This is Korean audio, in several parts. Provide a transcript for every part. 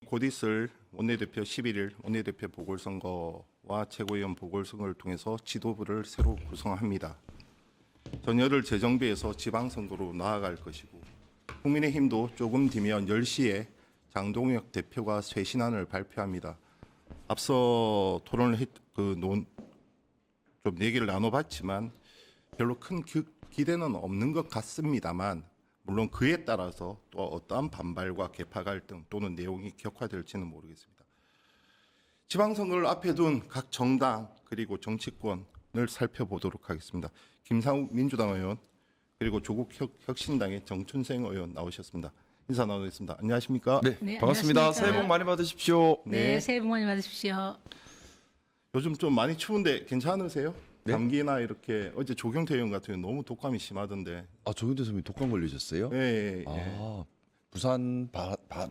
곧 있을 원내대표 11일 원내대표 보궐선거와 최고위원 보궐선거를 통해서 지도부를 새로 구성합니다. 전열을 재정비해서 지방선거로 나아갈 것이고 국민의힘도 조금 뒤면 10시에 장동혁 대표가 쇄신안을 발표합니다. 앞서 토론을 좀 얘기를 나눠봤지만 별로 큰 기대는 없는 것 같습니다만 물론 그에 따라서 또 어떠한 반발과 개파 갈등 또는 내용이 격화될지는 모르겠습니다. 지방선거를 앞에 둔 각 정당 그리고 정치권을 살펴보도록 하겠습니다. 김상욱 민주당 의원 그리고 조국 혁신당의 정춘생 의원 나오셨습니다. 인사 나누겠습니다. 안녕하십니까? 네, 반갑습니다. 안녕하십니까. 새해 복 많이 받으십시오. 네, 새해 복 많이 받으십시오. 요즘 좀 많이 추운데 괜찮으세요? 네? 감기나 이렇게 어제 조경태 의원 같은 경우 너무 독감이 심하던데. 아, 조윤태 선생님 독감 걸리셨어요? 예. 아, 부산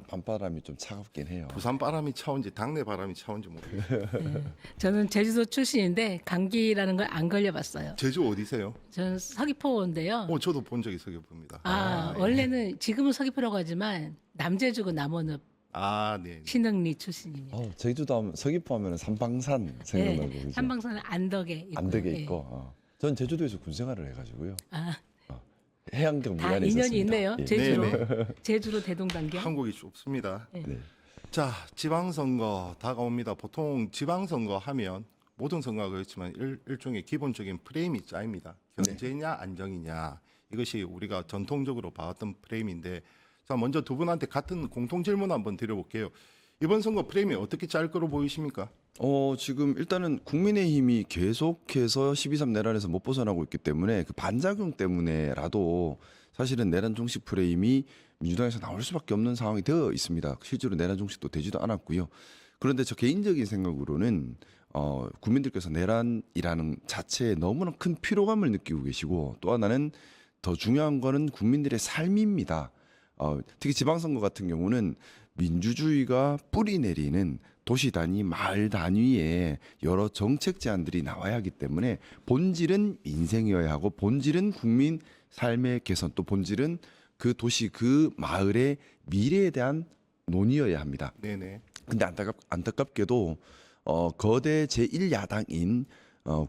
밤바람이 좀 차갑긴 해요. 부산 바람이 차온지 당내 바람이 차온지 모르겠어요. 저는 제주도 출신인데 감기라는 걸 안 걸려봤어요. 제주 어디세요? 저는 서귀포인데요. 저도 본 적이 서귀포입니다. 예. 원래는 지금은 서귀포라고 하지만 남제주고 남원읍 네. 신흥리 출신입니다. 제주도 하면 서귀포 하면 삼방산 생각나고 그죠? 삼방산은 안덕에 있고. 안덕에 예. 있고. 전 제주도에서 군 생활을 해가지고요. 아, 해양경 다 미관에 인연이 있었습니다. 있네요. 예. 제주로. 네, 제주로 대동단계. 한국이 좁습니다. 네. 네. 자, 지방선거 다가옵니다. 보통 지방선거 하면 모든 선거가 그렇지만 일종의 기본적인 프레임이 짜입니다. 견제냐 안정이냐 이것이 우리가 전통적으로 봐왔던 프레임인데 자 먼저 두 분한테 같은 공통 질문 한번 드려볼게요. 이번 선거 프레임이 어떻게 짤 거로 보이십니까? 지금 일단은 국민의힘이 계속해서 12.3 내란에서 못 벗어나고 있기 때문에 그 반작용 때문에라도 사실은 내란 종식 프레임이 민주당에서 나올 수밖에 없는 상황이 되어 있습니다. 실제로 내란 종식도 되지도 않았고요. 그런데 저 개인적인 생각으로는 국민들께서 내란이라는 자체에 너무나 큰 피로감을 느끼고 계시고 또 하나는 더 중요한 거는 국민들의 삶입니다. 특히 지방선거 같은 경우는 민주주의가 뿌리 내리는 도시 단위, 마을 단위에 여러 정책 제안들이 나와야 하기 때문에 본질은 인생이어야 하고 본질은 국민 삶의 개선 또 본질은 그 도시 그 마을의 미래에 대한 논의여야 합니다. 네네. 근데 안타깝게도 거대 제1야당인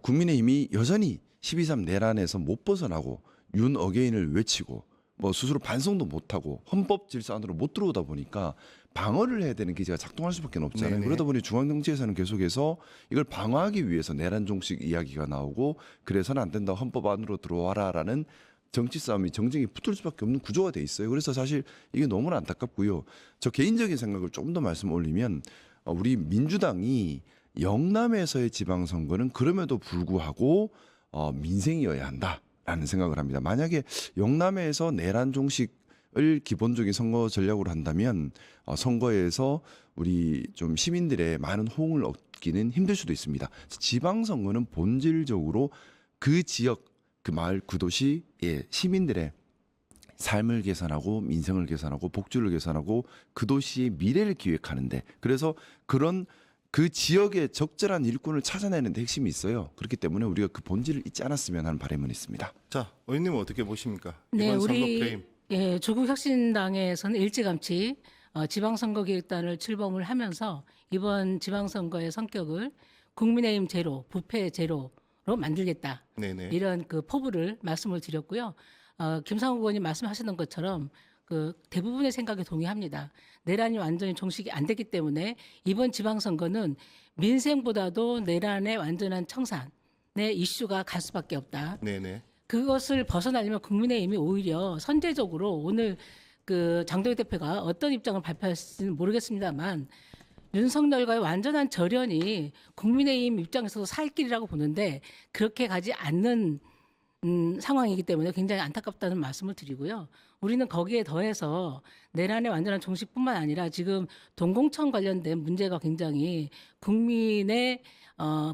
국민의힘이 여전히 12.3 내란에서 못 벗어나고 윤 어게인을 외치고 뭐 스스로 반성도 못하고 헌법 질서 안으로 못 들어오다 보니까 방어를 해야 되는 기제가 작동할 수밖에 없잖아요. 네네. 그러다 보니 중앙정치에서는 계속해서 이걸 방어하기 위해서 내란 종식 이야기가 나오고 그래서는 안 된다 헌법 안으로 들어와라라는 정치 싸움이 정쟁이 붙을 수밖에 없는 구조가 돼 있어요. 그래서 사실 이게 너무나 안타깝고요. 저 개인적인 생각을 조금 더 말씀 올리면 우리 민주당이 영남에서의 지방선거는 그럼에도 불구하고 민생이어야 한다라는 생각을 합니다. 만약에 영남에서 내란 종식을 기본적인 선거 전략으로 한다면 선거에서 우리 좀 시민들의 많은 호응을 얻기는 힘들 수도 있습니다. 지방선거는 본질적으로 그 지역 그 마을 그 도시의 시민들의 삶을 개선하고 민생을 개선하고 복지를 개선하고 그 도시의 미래를 기획하는데 그래서 그런 그 지역의 적절한 일꾼을 찾아내는 데 핵심이 있어요. 그렇기 때문에 우리가 그 본질을 잊지 않았으면 하는 바람은 있습니다. 자, 의원님은 어떻게 보십니까? 네, 이번 선거 우리 프레임. 조국 혁신당에서는 일찌감치 지방선거기획단을 출범을 하면서 이번 지방선거의 성격을 국민의힘 제로, 부패 제로로 만들겠다. 네네. 이런 그 포부를 말씀을 드렸고요. 김상욱 의원님 말씀하셨던 것처럼 그 대부분의 생각에 동의합니다. 내란이 완전히 종식이 안 됐기 때문에 이번 지방선거는 민생보다도 내란의 완전한 청산의 이슈가 갈 수밖에 없다. 네네. 그것을 벗어나려면 국민의힘이 오히려 선제적으로 오늘 그 장동혁 대표가 어떤 입장을 발표할지는 모르겠습니다만 윤석열과의 완전한 절연이 국민의힘 입장에서도 살 길이라고 보는데 그렇게 가지 않는 상황이기 때문에 굉장히 안타깝다는 말씀을 드리고요. 우리는 거기에 더해서 내란의 완전한 종식뿐만 아니라 지금 동공천 관련된 문제가 굉장히 국민의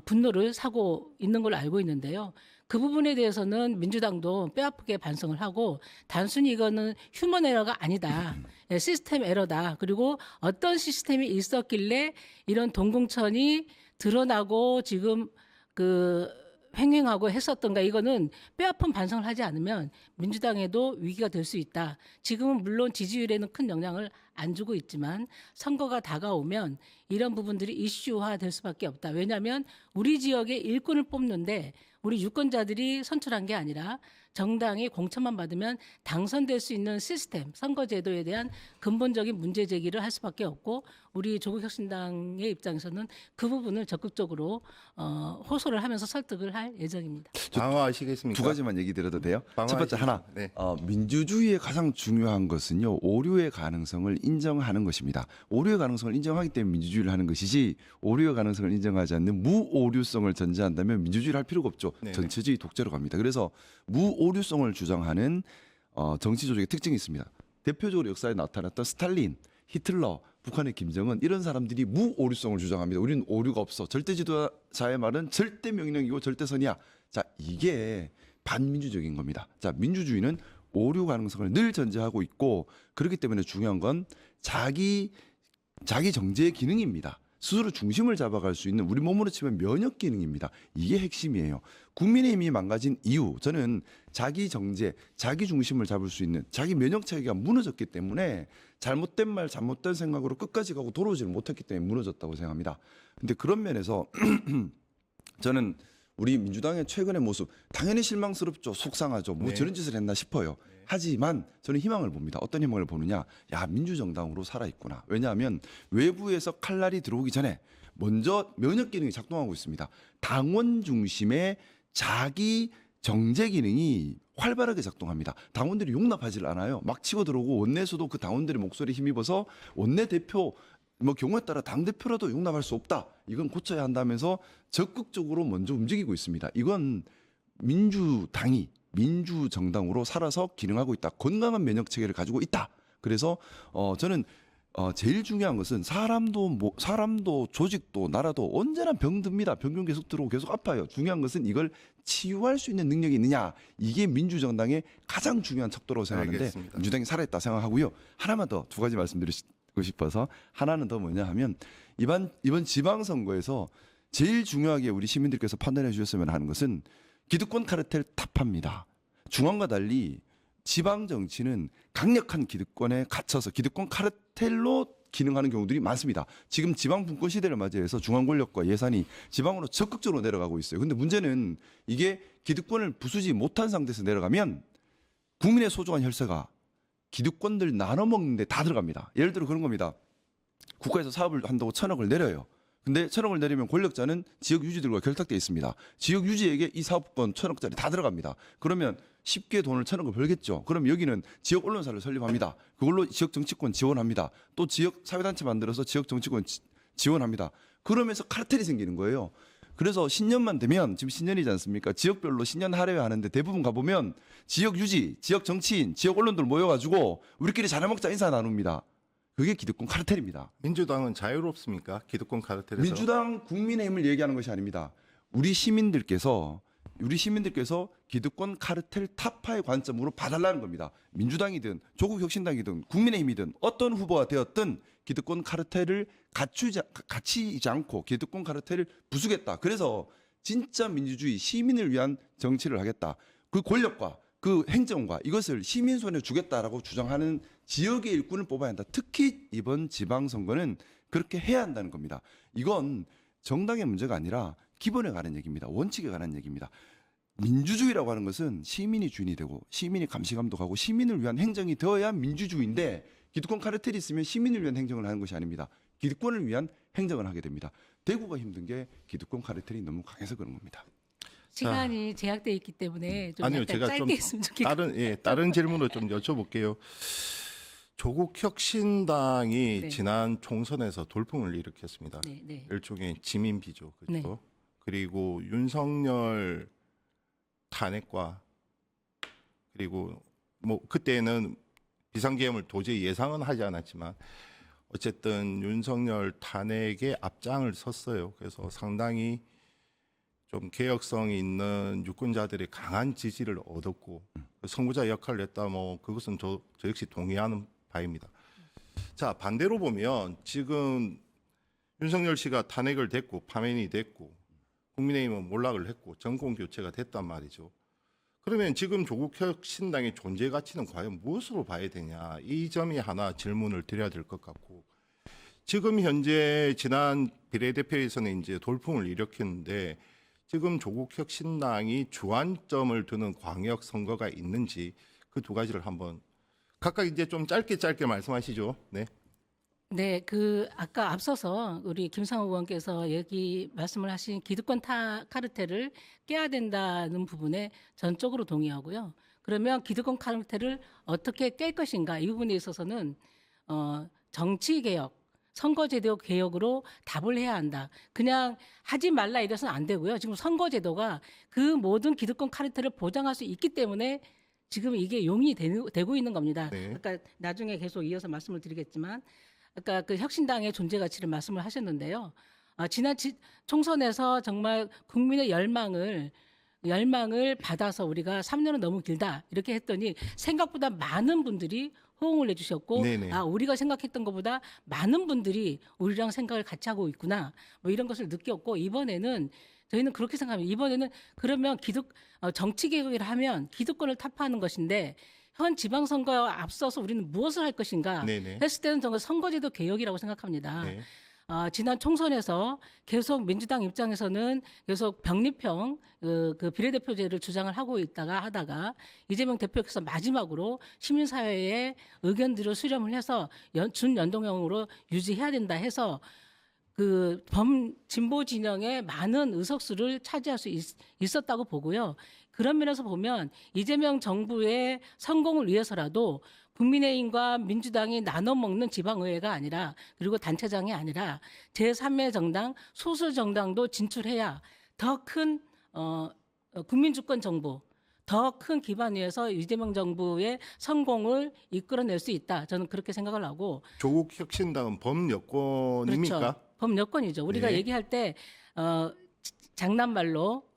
분노를 사고 있는 걸로 알고 있는데요. 그 부분에 대해서는 민주당도 뼈아프게 반성을 하고 단순히 이거는 휴먼 에러가 아니다. 시스템 에러다. 그리고 어떤 시스템이 있었길래 이런 동공천이 드러나고 지금 그 횡행하고 했었던가 이거는 뼈아픈 반성을 하지 않으면 민주당에도 위기가 될 수 있다. 지금은 물론 지지율에는 큰 영향을 안 주고 있지만 선거가 다가오면 이런 부분들이 이슈화 될 수밖에 없다. 왜냐하면 우리 지역의 일꾼을 뽑는데 우리 유권자들이 선출한 게 아니라 정당이 공천만 받으면 당선될 수 있는 시스템, 선거제도에 대한 근본적인 문제 제기를 할 수밖에 없고 우리 조국혁신당의 입장에서는 그 부분을 적극적으로 호소를 하면서 설득을 할 예정입니다. 방어하시겠습니까? 두 가지만 얘기 드려도 돼요? 첫 번째 하나, 네. 민주주의의 가장 중요한 것은요, 오류의 가능성을 인정하는 것입니다. 오류의 가능성을 인정하기 때문에 민주주의를 하는 것이지, 오류의 가능성을 인정하지 않는 무오류성을 전제한다면 민주주의를 할 필요가 없죠. 네네. 전체주의 독재로 갑니다. 그래서 무오류성을 주장하는 정치 조직의 특징이 있습니다. 대표적으로 역사에 나타났던 스탈린, 히틀러, 북한의 김정은 이런 사람들이 무오류성을 주장합니다. 우리는 오류가 없어. 절대 지도자의 말은 절대 명령이고 절대선이야. 자, 이게 반민주적인 겁니다. 자, 민주주의는 오류 가능성을 늘 전제하고 있고 그렇기 때문에 중요한 건 자기 정제의 기능입니다. 스스로 중심을 잡아갈 수 있는 우리 몸으로 치면 면역 기능입니다. 이게 핵심이에요. 국민의힘이 망가진 이유, 저는 자기 정제, 자기 중심을 잡을 수 있는 자기 면역 체계가 무너졌기 때문에 잘못된 말, 잘못된 생각으로 끝까지 가고 돌아오지를 못했기 때문에 무너졌다고 생각합니다. 근데 그런 면에서 저는 우리 민주당의 최근의 모습 당연히 실망스럽죠. 속상하죠. 뭐 네. 저런 짓을 했나 싶어요. 하지만 저는 희망을 봅니다. 어떤 희망을 보느냐? 야, 민주정당으로 살아있구나. 왜냐하면 외부에서 칼날이 들어오기 전에 먼저 면역 기능이 작동하고 있습니다. 당원 중심의 자기 정제 기능이 활발하게 작동합니다. 당원들이 용납하지 않아요. 막 치고 들어오고 원내에서도 그 당원들의 목소리에 힘입어서 원내대표 뭐 경우에 따라 당대표라도 용납할 수 없다. 이건 고쳐야 한다면서 적극적으로 먼저 움직이고 있습니다. 이건 민주당이 민주정당으로 살아서 기능하고 있다. 건강한 면역 체계를 가지고 있다. 그래서 저는 제일 중요한 것은 사람도 조직도 나라도 언제나 병듭니다. 병균 계속 들어오고 계속 아파요. 중요한 것은 이걸 치유할 수 있는 능력이 있느냐. 이게 민주정당의 가장 중요한 척도라고 생각하는데 알겠습니다. 민주당이 살아있다 생각하고요. 하나만 더 두 가지 말씀드리고 싶어서 하나는 더 뭐냐 하면 이번 지방선거에서 제일 중요하게 우리 시민들께서 판단해 주셨으면 하는 것은 기득권 카르텔 타파입니다. 중앙과 달리 지방 정치는 강력한 기득권에 갇혀서 기득권 카르텔로 기능하는 경우들이 많습니다. 지금 지방 분권 시대를 맞이해서 중앙 권력과 예산이 지방으로 적극적으로 내려가고 있어요. 근데 문제는 이게 기득권을 부수지 못한 상태에서 내려가면 국민의 소중한 혈세가 기득권들 나눠 먹는데 다 들어갑니다. 예를 들어 그런 겁니다. 국가에서 사업을 한다고 1,000억을 내려요. 근데 1,000억을 내리면 권력자는 지역 유지들과 결탁돼 있습니다. 지역 유지에게 이 사업권 1,000억짜리 다 들어갑니다. 그러면 쉽게 돈을 1,000억을 벌겠죠. 그럼 여기는 지역 언론사를 설립합니다. 그걸로 지역 정치권 지원합니다. 또 지역 사회단체 만들어서 지역 정치권 지원합니다. 그러면서 카르텔이 생기는 거예요. 그래서 신년만 되면 지금 신년이지 않습니까? 지역별로 신년 할애회 하는데 대부분 가보면 지역 유지, 지역 정치인, 지역 언론들 모여가지고 우리끼리 잘해 먹자 인사 나눕니다. 그게 기득권 카르텔입니다. 민주당은 자유롭습니까? 기득권 카르텔에서. 민주당 국민의힘을 얘기하는 것이 아닙니다. 우리 시민들께서 기득권 카르텔 타파의 관점으로 봐달라는 겁니다. 민주당이든 조국혁신당이든 국민의힘이든 어떤 후보가 되었든 기득권 카르텔을 갖추지 않고 기득권 카르텔을 부수겠다. 그래서 진짜 민주주의 시민을 위한 정치를 하겠다. 그 권력과 그 행정과 이것을 시민 손에 주겠다라고 주장하는 지역의 일꾼을 뽑아야 한다. 특히 이번 지방선거는 그렇게 해야 한다는 겁니다. 이건 정당의 문제가 아니라 기본에 관한 얘기입니다. 원칙에 관한 얘기입니다. 민주주의라고 하는 것은 시민이 주인이 되고 시민이 감시감독하고 시민을 위한 행정이 되어야 민주주의인데 기득권 카르텔이 있으면 시민을 위한 행정을 하는 것이 아닙니다. 기득권을 위한 행정을 하게 됩니다. 대구가 힘든 게 기득권 카르텔이 너무 강해서 그런 겁니다. 시간이 제약돼 있기 때문에 좀 아니요, 약간 제가 짧게 좀 했으면 좋겠고. 다른 질문을 좀 여쭤볼게요. 조국혁신당이 네. 지난 총선에서 돌풍을 일으켰습니다. 네, 네. 일종의 지민비죠, 그렇죠? 네. 그리고 윤석열 탄핵과 그리고 뭐 그때는 비상계엄을 도저히 예상은 하지 않았지만 어쨌든 윤석열 탄핵에 앞장을 섰어요. 그래서 상당히 좀 개혁성이 있는 유권자들의 강한 지지를 얻었고 선구자 역할을 했다. 뭐 그것은 저 역시 동의하는 바입니다. 자, 반대로 보면 지금 윤석열 씨가 탄핵을 됐고 파면이 됐고 국민의힘은 몰락을 했고 정권 교체가 됐단 말이죠. 그러면 지금 조국혁신당의 존재 가치는 과연 무엇으로 봐야 되냐, 이 점이 하나 질문을 드려야 될 것 같고, 지금 현재 지난 비례대표에서는 이제 돌풍을 일으켰는데 지금 조국혁신당이 주안점을 두는 광역 선거가 있는지 그 두 가지를 한번 각각 이제 좀 짧게 말씀하시죠. 네. 네, 아까 앞서서 우리 김상호 의원께서 말씀을 하신 기득권 카르텔을 깨야 된다는 부분에 전적으로 동의하고요. 그러면 기득권 카르텔을 어떻게 깰 것인가, 이 부분에 있어서는 정치 개혁, 선거제도 개혁으로 답을 해야 한다. 그냥 하지 말라 이래서는 안 되고요. 지금 선거제도가 그 모든 기득권 카르텔을 보장할 수 있기 때문에 지금 이게 용인이 되고 있는 겁니다. 네. 그러니까 나중에 계속 이어서 말씀을 드리겠지만, 아까 그 혁신당의 존재 가치를 말씀을 하셨는데요. 지난 총선에서 정말 국민의 열망을 받아서 우리가 3년은 너무 길다 이렇게 했더니 생각보다 많은 분들이 호응을 해주셨고, 네네. 우리가 생각했던 것보다 많은 분들이 우리랑 생각을 같이 하고 있구나, 뭐 이런 것을 느꼈고, 이번에는 저희는 그렇게 생각합니다. 이번에는 그러면 정치 개혁을 하면 기득권을 타파하는 것인데, 현 지방선거에 앞서서 우리는 무엇을 할 것인가 네네. 했을 때는 정말 선거제도 개혁이라고 생각합니다. 네. 지난 총선에서 계속 민주당 입장에서는 계속 병립형 그 비례대표제를 주장을 하다가 이재명 대표께서 마지막으로 시민사회의 의견들을 수렴을 해서 준연동형으로 유지해야 된다 해서 그 진보 진영의 많은 의석수를 차지할 수 있었다고 보고요. 그런 면에서 보면 이재명 정부의 성공을 위해서라도 국민의힘과 민주당이 나눠 먹는 지방의회가 아니라, 그리고 단체장이 아니라 제3의 정당, 소수 정당도 진출해야 더 큰 국민주권 정부, 더 큰 기반 위에서 이재명 정부의 성공을 이끌어낼 수 있다. 저는 그렇게 생각을 하고. 조국혁신당은 범여권입니까? 그렇죠. 범여권이죠. 우리가 네. 얘기할 때 장난말로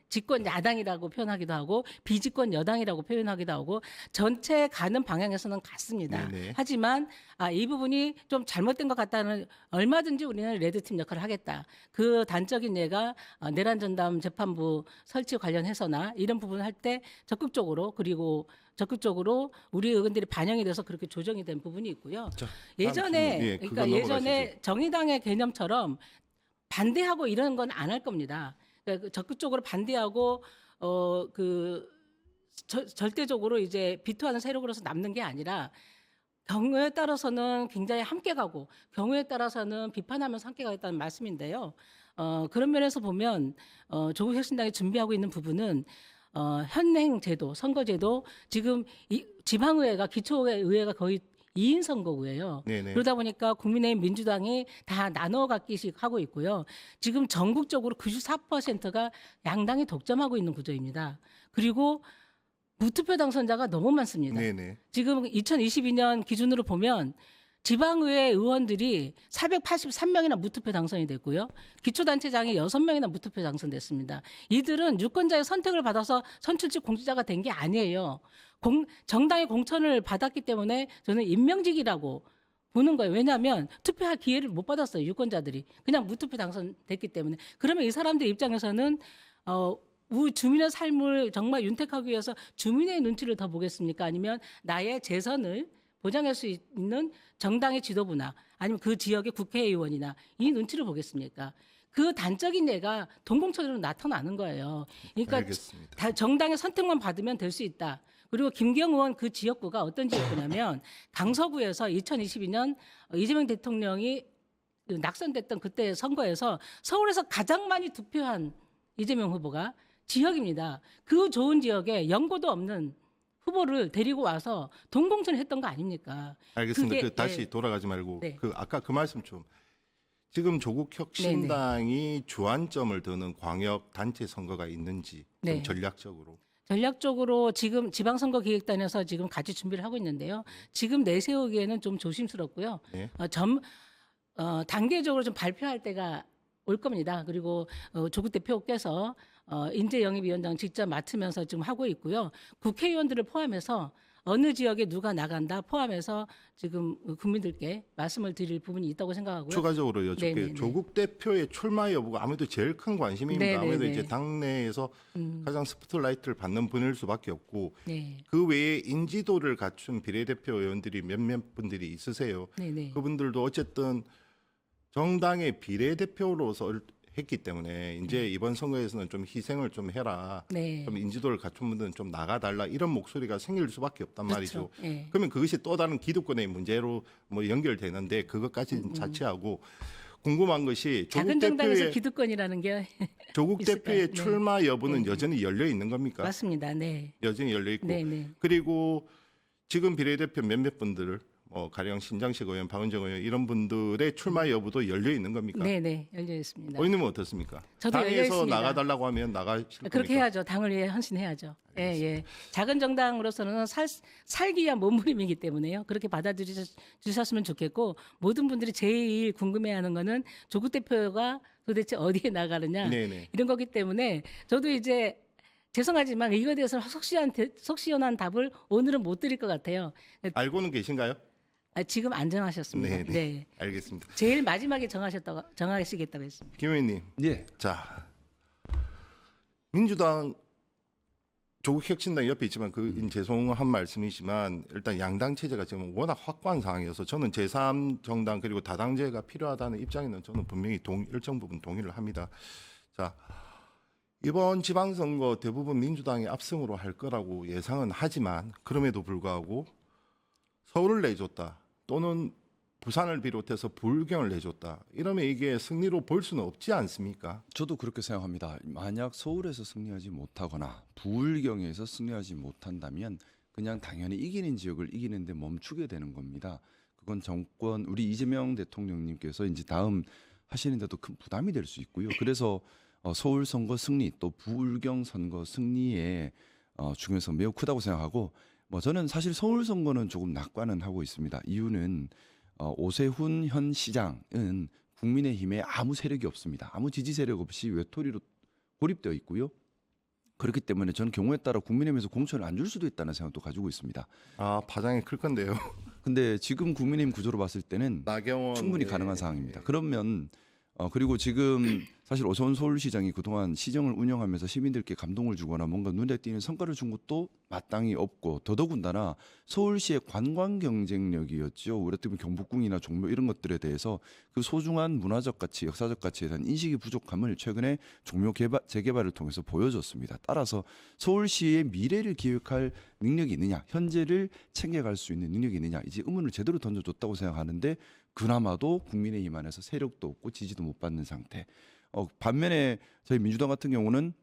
집권 야당이라고 표현하기도 하고 비집권 여당이라고 표현하기도 하고 전체 가는 방향에서는 같습니다. 네네. 하지만 이 부분이 좀 잘못된 것 같다는, 얼마든지 우리는 레드팀 역할을 하겠다. 그 단적인 예가 내란 전담 재판부 설치 관련해서나 이런 부분을 할 때 적극적으로 우리 의원들이 반영이 돼서 그렇게 조정이 된 부분이 있고요. 자, 예전에 질문. 예, 그러니까 그거 예전에 넘어가시죠. 정의당의 개념처럼 반대하고 이런 건 안 할 겁니다. 그러니까 적극적으로 반대하고 절대적으로 이제 비토하는 세력으로서 남는 게 아니라, 경우에 따라서는 굉장히 함께 가고 경우에 따라서는 비판하면서 함께 가겠다는 말씀인데요. 그런 면에서 보면 조국혁신당이 준비하고 있는 부분은 현행 제도, 선거제도, 지금 지방의회가 기초의회가 거의 2인 선거구예요. 네네. 그러다 보니까 국민의힘, 민주당이 다 나눠 갖기식 하고 있고요. 지금 전국적으로 94%가 양당이 독점하고 있는 구조입니다. 그리고 무투표 당선자가 너무 많습니다. 네네. 지금 2022년 기준으로 보면 지방의회 의원들이 483명이나 무투표 당선이 됐고요. 기초단체장이 6명이나 무투표 당선됐습니다. 이들은 유권자의 선택을 받아서 선출직 공직자가 된 게 아니에요. 정당의 공천을 받았기 때문에 저는 임명직이라고 보는 거예요. 왜냐하면 투표할 기회를 못 받았어요. 유권자들이. 그냥 무투표 당선됐기 때문에. 그러면 이 사람들 입장에서는 우리 주민의 삶을 정말 윤택하기 위해서 주민의 눈치를 더 보겠습니까? 아니면 나의 재선을 보장할 수 있는 정당의 지도부나 아니면 그 지역의 국회의원이나 이 눈치를 보겠습니까? 그 단적인 예가 동공천으로 나타나는 거예요. 그러니까 알겠습니다. 정당의 선택만 받으면 될 수 있다. 그리고 김기영 의원 그 지역구가 어떤 지역구냐면 강서구에서 2022년 이재명 대통령이 낙선됐던 그때 선거에서 서울에서 가장 많이 득표한 이재명 후보가 지역입니다. 그 좋은 지역에 연고도 없는 후보를 데리고 와서 동공천을 했던 거 아닙니까? 알겠습니다. 그게, 다시 돌아가지 말고 네. 아까 그 말씀 좀. 지금 조국혁신당이 주안점을 두는 광역 단체 선거가 있는지 좀 네. 전략적으로 지금 지방선거 기획단에서 지금 같이 준비를 하고 있는데요. 지금 내세우기에는 좀 조심스럽고요. 네. 단계적으로 좀 발표할 때가 올 겁니다. 그리고 조국 대표께서 인재영입위원장 직접 맡으면서 지금 하고 있고요. 국회의원들을 포함해서 어느 지역에 누가 나간다 포함해서 지금 국민들께 말씀을 드릴 부분이 있다고 생각하고요. 추가적으로 여쭙게 네네네. 조국 대표의 출마 여부가 아무래도 제일 큰 관심입니다. 네네네. 아무래도 이제 당내에서 가장 스포트라이트를 받는 분일 수밖에 없고 네, 그 외에 인지도를 갖춘 비례대표 의원들이 몇몇 분들이 있으세요. 네네. 그분들도 어쨌든 정당의 비례대표로서 했기 때문에 이제 이번 선거에서는 좀 희생을 좀 해라. 네. 좀 인지도를 갖춘 분들은 좀 나가달라 이런 목소리가 생길 수밖에 없단 말이죠. 그렇죠. 예. 그러면 그것이 또 다른 기득권의 문제로 뭐 연결되는데 그것까지는 자체하고 궁금한 것이 조국 작은 정당에서 대표의 기득권이라는 게 조국 있을까요? 대표의 네. 출마 여부는 여전히 열려 있는 겁니까? 맞습니다. 네, 여전히 열려 있고 네, 네. 그리고 지금 비례대표 몇몇 분들 가령 신장식 의원, 박은정 의원 이런 분들의 출마 여부도 열려 있는 겁니까? 네, 네, 열려 있습니다. 의원님은 어떻습니까? 저도 열려 당에서 있습니다. 나가달라고 하면 나가실 겁니까? 그렇게 해야죠. 당을 위해 헌신해야죠. 예, 예. 작은 정당으로서는 살기 위한 몸부림이기 때문에요. 그렇게 받아들이셨으면 좋겠고 모든 분들이 제일 궁금해하는 거는 조국 대표가 도대체 어디에 나가느냐 네네. 이런 거기 때문에 저도 이제 죄송하지만 이거에 대해서 속 시원한 답을 오늘은 못 드릴 것 같아요. 알고는 계신가요? 지금 안 정하셨습니다. 네네. 네. 알겠습니다. 제일 마지막에 정하시겠다고 했습니다. 김 의원님, 예. 자 민주당 조국혁신당 옆에 있지만 죄송한 말씀이지만 일단 양당 체제가 지금 워낙 확고한 상황이어서 저는 제3정당 그리고 다당제가 필요하다는 입장에는 저는 분명히 일정 부분 동의를 합니다. 자 이번 지방선거 대부분 민주당이 압승으로 할 거라고 예상은 하지만 그럼에도 불구하고 서울을 내줬다 또는 부산을 비롯해서 부울경을 내줬다 이러면 이게 승리로 볼 수는 없지 않습니까? 저도 그렇게 생각합니다. 만약 서울에서 승리하지 못하거나 부울경에서 승리하지 못한다면 그냥 당연히 이기는 지역을 이기는데 멈추게 되는 겁니다. 그건 정권 우리 이재명 대통령님께서 이제 다음 하시는데도 큰 부담이 될 수 있고요. 그래서 서울 선거 승리 또 부울경 선거 승리의 중요성 매우 크다고 생각하고 저는 사실 서울 선거는 조금 낙관은 하고 있습니다. 이유는 오세훈 현 시장은 국민의힘에 아무 세력이 없습니다. 아무 지지 세력 없이 외톨이로 고립되어 있고요. 그렇기 때문에 저는 경우에 따라 국민의힘에서 공천을 안 줄 수도 있다는 생각도 가지고 있습니다. 아 파장이 클 건데요. 근데 지금 국민의힘 구조로 봤을 때는 나경원 충분히 가능한 상황입니다. 그러면 그리고 지금 사실 오세훈 서울시장이 그동안 시정을 운영하면서 시민들께 감동을 주거나 뭔가 눈에 띄는 성과를 준 것도 마땅히 없고 더더군다나 서울시의 관광 경쟁력이었죠. 우리 같은 경복궁이나 종묘 이런 것들에 대해서 그 소중한 문화적 가치, 역사적 가치에 대한 인식이 부족함을 최근에 종묘 재개발을 통해서 보여줬습니다. 따라서 서울시의 미래를 기획할 능력이 있느냐, 현재를 챙겨갈 수 있는 능력이 있느냐 이제 의문을 제대로 던져줬다고 생각하는데 그나마도 국민의힘 안에서 세력도 없고 지지도 못 받는 상태. 반면에 저희 민주당 같은 경우는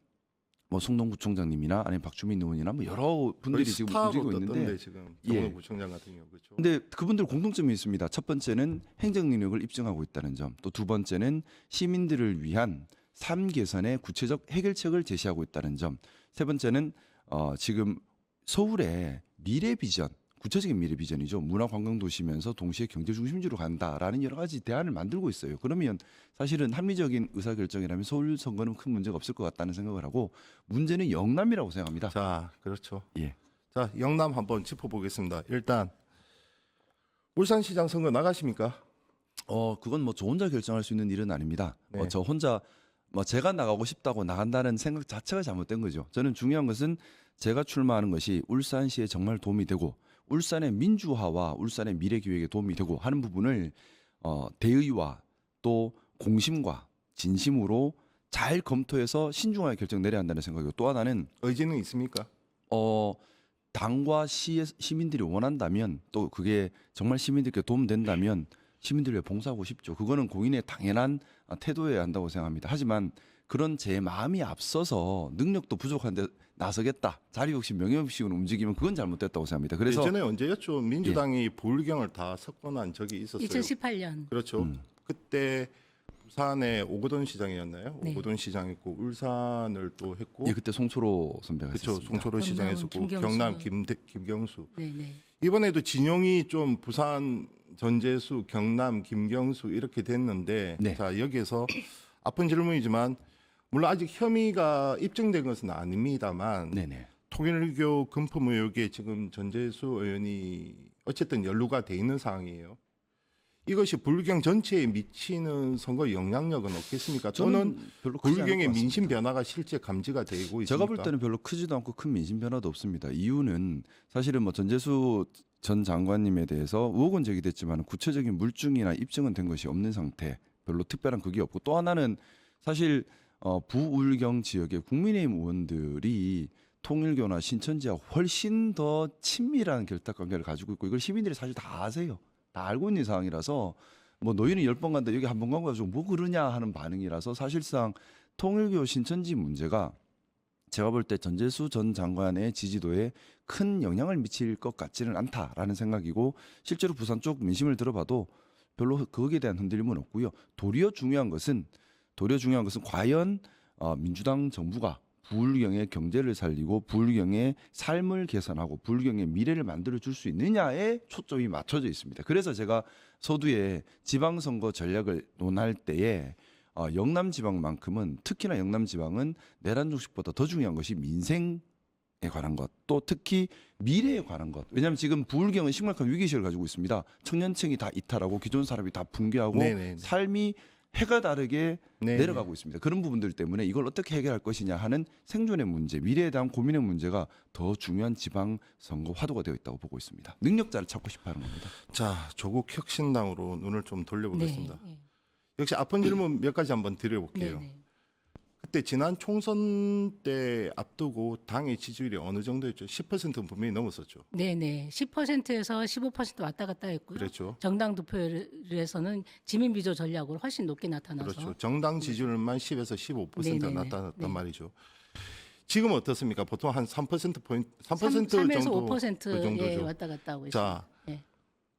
송동구청장님이나 아니면 박주민 의원이나 여러 분들이 지금 움직이고 있는데, 지금 예. 정원 구청장 같은 경우 그렇죠. 근데 그분들 공통점이 있습니다. 첫 번째는 행정 능력을 입증하고 있다는 점, 또 두 번째는 시민들을 위한 삶 개선의 구체적 해결책을 제시하고 있다는 점, 세 번째는 지금 서울의 미래 비전. 구체적인 미래 비전이죠. 문화관광도시면서 동시에 경제 중심지로 간다라는 여러 가지 대안을 만들고 있어요. 그러면 사실은 합리적인 의사결정이라면 서울 선거는 큰 문제가 없을 것 같다는 생각을 하고 문제는 영남이라고 생각합니다. 자 그렇죠. 예. 자 영남 한번 짚어보겠습니다. 일단 울산시장 선거 나가십니까? 그건 저 혼자 결정할 수 있는 일은 아닙니다. 네. 저 혼자 제가 나가고 싶다고 나간다는 생각 자체가 잘못된 거죠. 저는 중요한 것은 제가 출마하는 것이 울산시에 정말 도움이 되고 울산의 민주화와 울산의 미래 기획에 도움이 되고 하는 부분을 대의와 또 공심과 진심으로 잘 검토해서 신중하게 결정 내려야 한다는 생각이고 또 하나는 의지는 있습니까? 당과 시민들이 원한다면 또 그게 정말 시민들께 도움된다면 시민들 위해 봉사하고 싶죠. 그거는 공인의 당연한 태도여야 한다고 생각합니다. 하지만 그런 제 마음이 앞서서 능력도 부족한데 나서겠다. 자리 없이 명예 없이는 움직이면 그건 잘못됐다고 생각합니다. 그래서 예전에 언제였죠? 민주당이 부울경을 다 석권한 적이 있었어요. 2018년. 그렇죠. 그때 부산에 오거돈 시장이었나요? 네. 오거돈 시장 있고 울산을 또 했고 예, 그때 송초로 선배가 그렇죠. 있었습니다. 송초로 시장 했었고 김경수. 경남 김경수. 네네. 이번에도 진영이 좀 부산 전재수, 경남 김경수 이렇게 됐는데 네. 자 여기에서 아픈 질문이지만 물론 아직 혐의가 입증된 것은 아닙니다만 네네. 통일교 금품 의혹에 지금 전재수 의원이 어쨌든 연루가 돼 있는 상황이에요. 이것이 불경 전체에 미치는 선거 영향력은 없겠습니까? 또는 별로 크지 않을 불경의 것 같습니다. 민심 변화가 실제 감지가 되고 있습니까? 제가 볼 때는 별로 크지도 않고 큰 민심 변화도 없습니다. 이유는 사실은 뭐 전재수 전 장관님에 대해서 의혹은 제기됐지만 구체적인 물증이나 입증은 된 것이 없는 상태. 별로 특별한 그게 없고 또 하나는 사실 부울경 지역의 국민의힘 의원들이 통일교나 신천지와 훨씬 더 친밀한 결탁 관계를 가지고 있고 이걸 시민들이 사실 다 아세요. 다 알고 있는 상황이라서 뭐 너희는 10번 간다 여기 한 번 간 거 가지고 뭐 그러냐 하는 반응이라서 사실상 통일교 신천지 문제가 제가 볼 때 전재수 전 장관의 지지도에 큰 영향을 미칠 것 같지는 않다라는 생각이고 실제로 부산 쪽 민심을 들어봐도 별로 거기에 대한 흔들림은 없고요. 도리어 중요한 것은 과연 민주당 정부가 부울경의 경제를 살리고 부울경의 삶을 개선하고 부울경의 미래를 만들어 줄 수 있느냐에 초점이 맞춰져 있습니다. 그래서 제가 서두에 지방선거 전략을 논할 때에 영남 지방만큼은 특히나 영남 지방은 내란 종식보다 더 중요한 것이 민생에 관한 것, 또 특히 미래에 관한 것. 왜냐하면 지금 부울경은 심각한 위기의식을 가지고 있습니다. 청년층이 다 이탈하고 기존 사람이 다 붕괴하고 네네네. 삶이 해가 다르게 네네. 내려가고 있습니다. 그런 부분들 때문에 이걸 어떻게 해결할 것이냐 하는 생존의 문제, 미래에 대한 고민의 문제가 더 중요한 지방선거 화두가 되어 있다고 보고 있습니다. 능력자를 찾고 싶어하는 겁니다. 자, 조국 혁신당으로 눈을 좀 돌려보겠습니다. 네. 역시 아픈 질문 몇 가지 한번 드려볼게요. 네. 그때 지난 총선 때 앞두고 당의 지지율이 어느 정도였죠? 10%는 분명히 넘었었죠. 네네. 10%에서 15% 왔다 갔다 했고요. 그렇죠. 정당 득표율에서는 지민 비조 전략으로 훨씬 높게 나타나서 그렇죠. 정당 지지율만 10에서 15%가 네네네. 나타났단 네. 말이죠. 지금 어떻습니까? 보통 한 3% 포인트, 3% 3에서 정도 5% 그 정도죠. 왔다 갔다 하고 있습니다. 자, 예.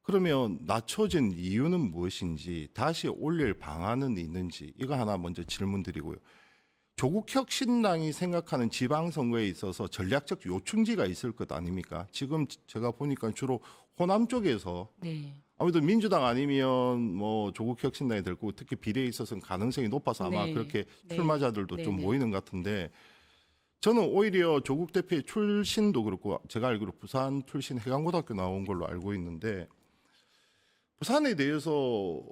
그러면 낮춰진 이유는 무엇인지 다시 올릴 방안은 있는지 이거 하나 먼저 질문드리고요. 조국 혁신당이 생각하는 지방선거에 있어서 전략적 요충지가 있을 것 아닙니까? 지금 제가 보니까 주로 호남 쪽에서 네. 아무래도 민주당 아니면 뭐 조국 혁신당이 될 거고 특히 비례에 있어서는 가능성이 높아서 아마 네. 그렇게 네. 출마자들도 네. 좀 네. 모이는 것 같은데 저는 오히려 조국 대표의 출신도 그렇고 제가 알기로 부산 출신 해강고등학교 나온 걸로 알고 있는데 부산에 대해서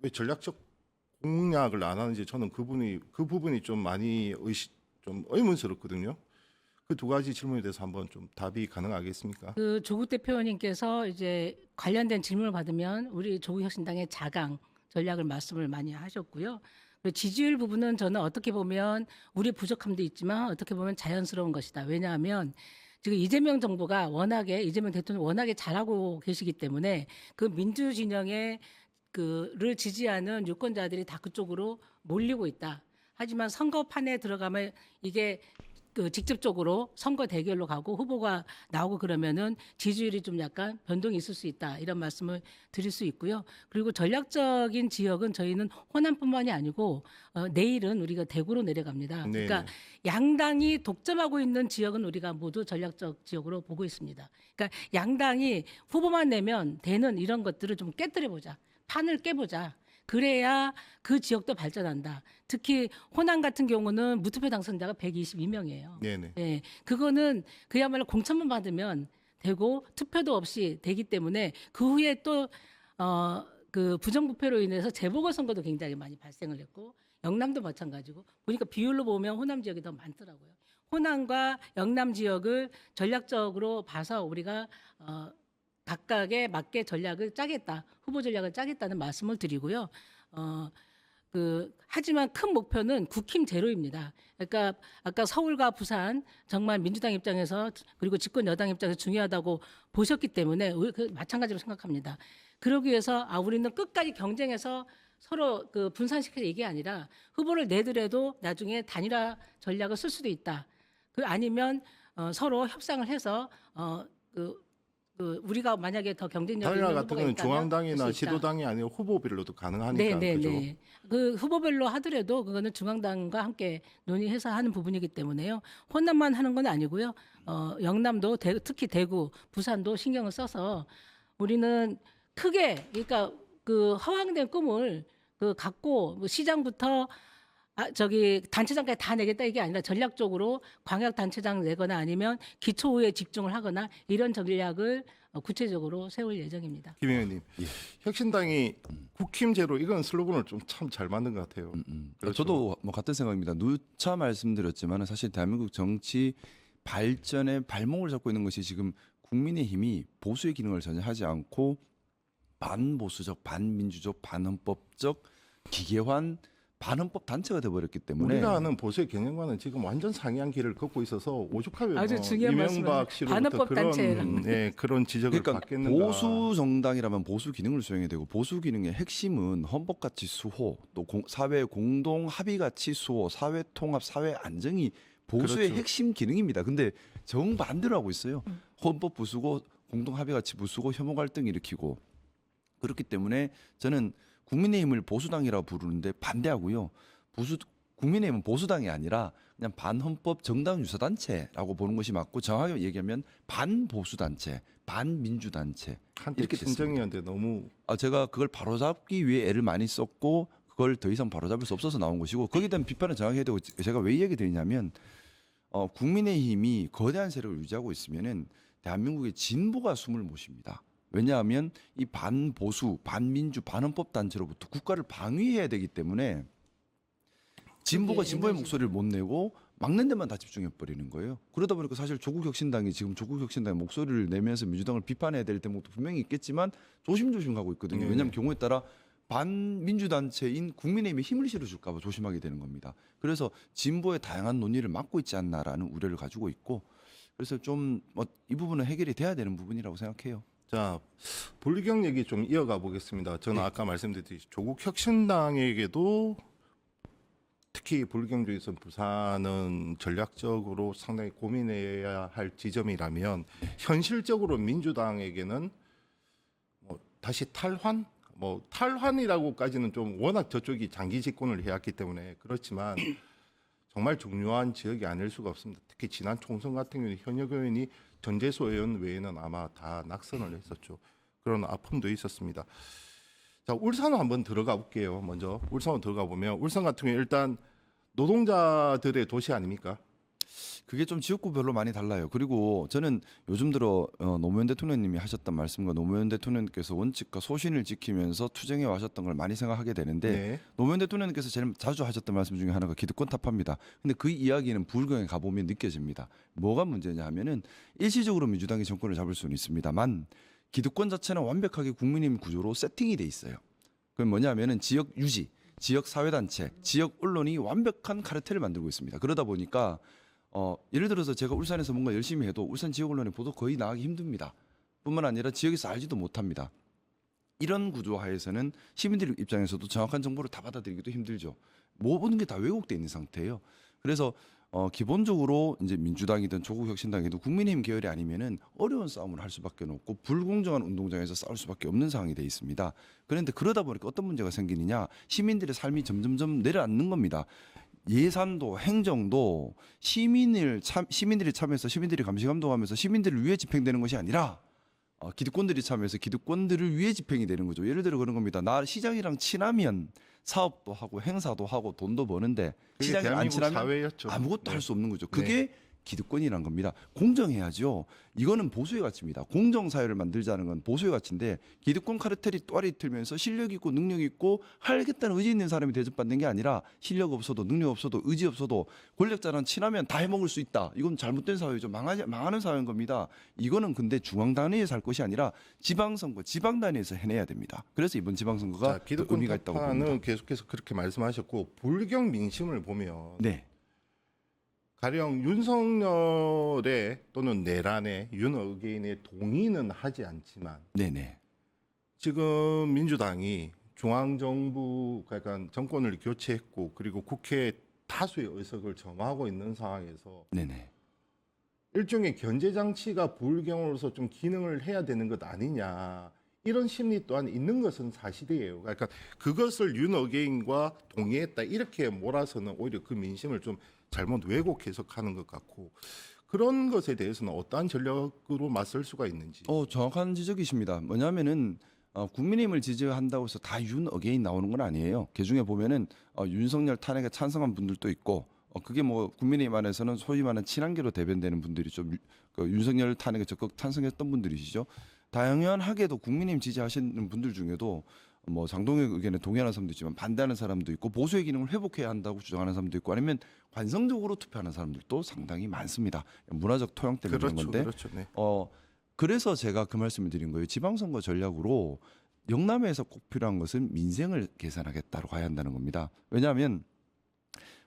왜 전략적 공약을 안 하는지 저는 그 부분이 좀 많이 좀 의문스럽거든요. 그 두 가지 질문에 대해서 한번 좀 답이 가능하겠습니까? 그 조국 대표님께서 이제 관련된 질문을 받으면 우리 조국 혁신당의 자강 전략을 말씀을 많이 하셨고요. 그 지지율 부분은 저는 어떻게 보면 우리 부족함도 있지만 어떻게 보면 자연스러운 것이다. 왜냐하면 지금 이재명 정부가 이재명 대통령이 워낙에 잘하고 계시기 때문에 그 민주 진영의 그를 지지하는 유권자들이 다 그쪽으로 몰리고 있다. 하지만 선거판에 들어가면 이게 그 직접적으로 선거 대결로 가고 후보가 나오고 그러면은 지지율이 좀 약간 변동이 있을 수 있다. 이런 말씀을 드릴 수 있고요. 그리고 전략적인 지역은 저희는 호남뿐만이 아니고 내일은 우리가 대구로 내려갑니다. 네네. 그러니까 양당이 독점하고 있는 지역은 우리가 모두 전략적 지역으로 보고 있습니다. 그러니까 양당이 후보만 내면 되는 이런 것들을 좀 깨뜨려 보자. 판을 깨보자. 그래야 그 지역도 발전한다. 특히 호남 같은 경우는 무투표 당선자가 122명이에요. 네네. 예, 그거는 그야말로 공천만 받으면 되고 투표도 없이 되기 때문에 그 후에 또 그 부정부패로 인해서 재보궐선거도 굉장히 많이 발생을 했고 영남도 마찬가지고 보니까 비율로 보면 호남 지역이 더 많더라고요. 호남과 영남 지역을 전략적으로 봐서 우리가 각각에 맞게 전략을 짜겠다, 후보 전략을 짜겠다는 말씀을 드리고요. 하지만 큰 목표는 국힘 제로입니다. 그러니까 아까 서울과 부산 정말 민주당 입장에서 그리고 집권 여당 입장에서 중요하다고 보셨기 때문에 마찬가지로 생각합니다. 그러기 위해서 우리는 끝까지 경쟁해서 서로 그 분산시켜서 이게 아니라 후보를 내더라도 나중에 단일화 전략을 쓸 수도 있다. 아니면 서로 협상을 해서 우리가 만약에 더 경쟁력이 단일화 있는 같은 후보가 경우는 있다면 중앙당이나 할수 있다. 시도당이 아니라 후보별로도 가능하니까 그죠? 네. 그 후보별로 하더라도 그거는 중앙당과 함께 논의해서 하는 부분이기 때문에요. 호남만 하는 건 아니고요. 영남도 특히 대구, 부산도 신경을 써서 우리는 크게 그러니까 그 허황된 꿈을 갖고 뭐 시장부터 저기 단체장까지 다 내겠다 이게 아니라 전략적으로 광역 단체장 내거나 아니면 기초의회 집중을 하거나 이런 전략을 구체적으로 세울 예정입니다. 김 의원님, 혁신당이 국힘제로 이건 슬로건을 좀 참 잘 만든 것 같아요. 그렇죠. 저도 뭐 같은 생각입니다. 누차 말씀드렸지만 사실 대한민국 정치 발전의 발목을 잡고 있는 것이 지금 국민의힘이 보수의 기능을 전혀 하지 않고 반보수적, 반민주적, 반헌법적, 기계환, 반헌법 단체가 돼버렸기 때문에 우리가 아는 보수의 개념과는 지금 완전 상이한 길을 걷고 있어서 오죽하면 아주 중요한 이명박 말씀을 씨로부터 반헌법 단체가. 그런 지적을 그러니까 받겠는가. 보수 정당이라면 보수 기능을 수행해야 되고 보수 기능의 핵심은 헌법 가치 수호, 또 사회 공동 합의 가치 수호, 사회 통합, 사회 안정이 보수의 그렇죠. 핵심 기능입니다. 근데 정반대로 하고 있어요. 헌법 부수고 공동 합의 가치 부수고 혐오 갈등 일으키고 그렇기 때문에 저는 국민의힘을 보수당이라고 부르는데 반대하고요. 국민의힘은 보수당이 아니라 그냥 반헌법 정당 유사단체라고 보는 것이 맞고 정확하게 얘기하면 반보수단체, 반민주단체 한때 이렇게 됐습니다. 친정이었는데 너무 제가 그걸 바로잡기 위해 애를 많이 썼고 그걸 더 이상 바로잡을 수 없어서 나온 것이고 거기에 대한 비판은 정확히 해야 되고 제가 왜 이 얘기 드리냐면 국민의힘이 거대한 세력을 유지하고 있으면은 대한민국의 진보가 숨을 못 쉽니다. 왜냐하면 이 반보수, 반민주, 반헌법 단체로부터 국가를 방위해야 되기 때문에 진보가 진보의 목소리를 못 내고 막는 데만 다 집중해 버리는 거예요. 그러다 보니까 사실 조국혁신당이 지금 조국혁신당의 목소리를 내면서 민주당을 비판해야 될 대목도 분명히 있겠지만 조심조심 가고 있거든요. 왜냐하면 경우에 따라 반민주 단체인 국민의힘에 힘을 실어줄까 봐 조심하게 되는 겁니다. 그래서 진보의 다양한 논의를 막고 있지 않나라는 우려를 가지고 있고 그래서 좀 이 부분은 해결이 돼야 되는 부분이라고 생각해요. 자, 불경 얘기 좀 이어가 보겠습니다. 저는 네. 아까 말씀드렸듯이 조국 혁신당에게도 특히 불경 중에서 부산은 전략적으로 상당히 고민해야 할 지점이라면 현실적으로 민주당에게는 다시 탈환? 탈환이라고까지는 좀 워낙 저쪽이 장기 집권을 해왔기 때문에 그렇지만 정말 중요한 지역이 아닐 수가 없습니다. 특히 지난 총선 같은 경우는 현역 의원이 전재수 의원 외에는 아마 다 낙선을 했었죠. 그런 아픔도 있었습니다. 자, 울산으로 한번 들어가 볼게요. 먼저 울산으로 들어가 보면 울산 같은 경우에 일단 노동자들의 도시 아닙니까? 그게 좀 지역구별로 많이 달라요. 그리고 저는 요즘 들어 노무현 대통령님이 하셨던 말씀과 노무현 대통령께서 원칙과 소신을 지키면서 투쟁해 와셨던 걸 많이 생각하게 되는데 네. 노무현 대통령께서 제일 자주 하셨던 말씀 중에 하나가 기득권 타파입니다. 근데 그 이야기는 불경에 가보면 느껴집니다. 뭐가 문제냐 하면은 일시적으로 민주당이 정권을 잡을 수는 있습니다만 기득권 자체는 완벽하게 국민의힘 구조로 세팅이 돼 있어요. 그건 뭐냐 하면은 지역 유지, 지역 사회단체, 지역 언론이 완벽한 카르텔을 만들고 있습니다. 그러다 보니까 예를 들어서 제가 울산에서 뭔가 열심히 해도 울산 지역 언론의 보도 거의 나가기 힘듭니다. 뿐만 아니라 지역에서 알지도 못합니다. 이런 구조 하에서는 시민들 입장에서도 정확한 정보를 다 받아들이기도 힘들죠. 모든 게 다 왜곡돼 있는 상태예요. 그래서 기본적으로 이제 민주당이든 조국혁신당이든 국민의힘 계열이 아니면은 어려운 싸움을 할 수밖에 없고 불공정한 운동장에서 싸울 수밖에 없는 상황이 돼 있습니다. 그런데 그러다 보니까 어떤 문제가 생기느냐? 시민들의 삶이 점점점 내려앉는 겁니다. 예산도 행정도 시민들이 참여해서 시민들이 감시 감독하면서 시민들을 위해 집행되는 것이 아니라 기득권들이 참여해서 기득권들을 위해 집행이 되는 거죠. 예를 들어 그런 겁니다. 나 시장이랑 친하면 사업도 하고 행사도 하고 돈도 버는데 그게 시장이 안 대한민국 친하면 사회였죠. 아무것도 네. 할 수 없는 거죠. 그게 기득권이란 겁니다. 공정해야죠. 이거는 보수의 가치입니다. 공정 사회를 만들자는 건 보수의 가치인데 기득권 카르텔이 또아리 틀면서 실력 있고 능력 있고 하겠다는 의지 있는 사람이 대접받는 게 아니라 실력 없어도 능력 없어도 의지 없어도 권력자랑 친하면 다 해먹을 수 있다. 이건 잘못된 사회죠. 망하는 사회인 겁니다. 이거는 근데 중앙 단위에서 할 것이 아니라 지방선거, 지방 단위에서 해내야 됩니다. 그래서 이번 지방선거가 자, 기득권 의미가 있다고 봅니다. 타파는 계속해서 그렇게 말씀하셨고 불경 민심을 보면 네. 가령 윤석열의 또는 내란의 윤어게인의 동의는 하지 않지만 네네. 지금 민주당이 중앙정부 그러니까 정권을 교체했고 그리고 국회 다수의 의석을 점하고 있는 상황에서 네네. 일종의 견제 장치가 불경으로서 좀 기능을 해야 되는 것 아니냐 이런 심리 또한 있는 것은 사실이에요. 그러니까 그것을 윤어게인과 동의했다 이렇게 몰아서는 오히려 그 민심을 좀 잘못 왜곡 해석하는 것 같고 그런 것에 대해서는 어떠한 전략으로 맞설 수가 있는지. 정확한 지적이십니다. 뭐냐면은 국민의힘을 지지한다고 해서 다 윤 어게인 나오는 건 아니에요. 그 중에 보면은 윤석열 탄핵에 찬성한 분들도 있고 그게 뭐 국민의힘 안에서는 소위 말하는 친한계로 대변되는 분들이 좀 윤석열 탄핵에 적극 찬성했던 분들이시죠. 당연하게도 국민의힘 지지하시는 분들 중에도 뭐 장동혁 의견에 동의하는 사람도 있지만 반대하는 사람도 있고 보수의 기능을 회복해야 한다고 주장하는 사람도 있고 아니면 관성적으로 투표하는 사람들도 상당히 많습니다. 문화적 토양 때문에 그런 건데 그렇죠. 네. 그래서 제가 그 말씀을 드린 거예요. 지방선거 전략으로 영남에서 꼭 필요한 것은 민생을 개선하겠다고 가야 한다는 겁니다. 왜냐하면